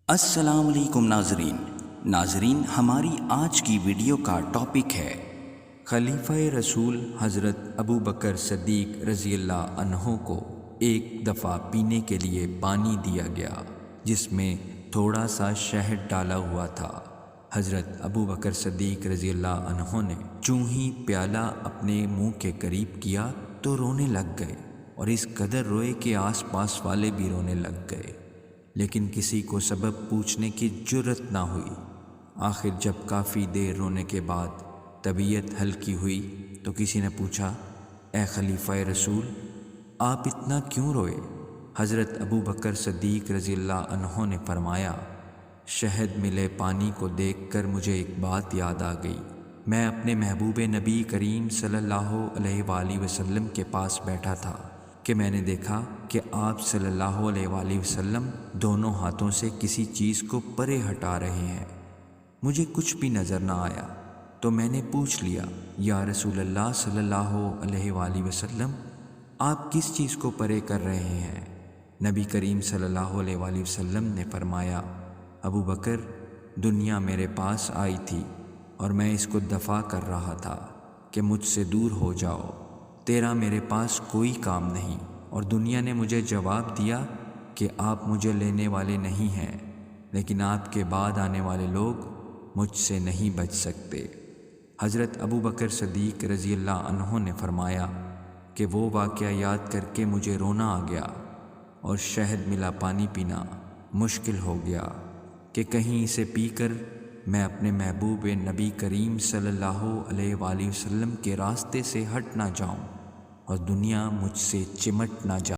السلام علیکم ناظرین ہماری آج کی ویڈیو کا ٹاپک ہے خلیفہ رسول حضرت ابو بکر صدیق رضی اللہ عنہ کو ایک دفعہ پینے کے لیے پانی دیا گیا جس میں تھوڑا سا شہد ڈالا ہوا تھا۔ حضرت ابو بکر صدیق رضی اللہ عنہ نے چوں ہی پیالہ اپنے منہ کے قریب کیا تو رونے لگ گئے، اور اس قدر روئے کہ آس پاس والے بھی رونے لگ گئے، لیکن کسی کو سبب پوچھنے کی جرت نہ ہوئی۔ آخر جب کافی دیر رونے کے بعد طبیعت ہلکی ہوئی تو کسی نے پوچھا، اے خلیفہ رسول، آپ اتنا کیوں روئے؟ حضرت ابو بکر صدیق رضی اللہ عنہ نے فرمایا، شہد ملے پانی کو دیکھ کر مجھے ایک بات یاد آ گئی۔ میں اپنے محبوب نبی کریم صلی اللہ علیہ وآلہ وسلم کے پاس بیٹھا تھا کہ میں نے دیکھا کہ آپ صلی اللہ علیہ وآلہ وسلم دونوں ہاتھوں سے کسی چیز کو پرے ہٹا رہے ہیں۔ مجھے کچھ بھی نظر نہ آیا تو میں نے پوچھ لیا، یا رسول اللہ صلی اللہ علیہ وآلہ وسلم، آپ کس چیز کو پرے کر رہے ہیں؟ نبی کریم صلی اللہ علیہ وآلہ وسلم نے فرمایا، ابو بکر، دنیا میرے پاس آئی تھی اور میں اس کو دفع کر رہا تھا کہ مجھ سے دور ہو جاؤ، تیرا میرے پاس کوئی کام نہیں، اور دنیا نے مجھے جواب دیا کہ آپ مجھے لینے والے نہیں ہیں، لیکن آپ کے بعد آنے والے لوگ مجھ سے نہیں بچ سکتے۔ حضرت ابو بکر صدیق رضی اللہ عنہ نے فرمایا کہ وہ واقعہ یاد کر کے مجھے رونا آ گیا اور شہد ملا پانی پینا مشکل ہو گیا کہ کہیں اسے پی کر میں اپنے محبوب نبی کریم صلی اللہ علیہ وآلہ وسلم کے راستے سے ہٹ نہ جاؤں اور دنیا مجھ سے چمٹ نہ جائے۔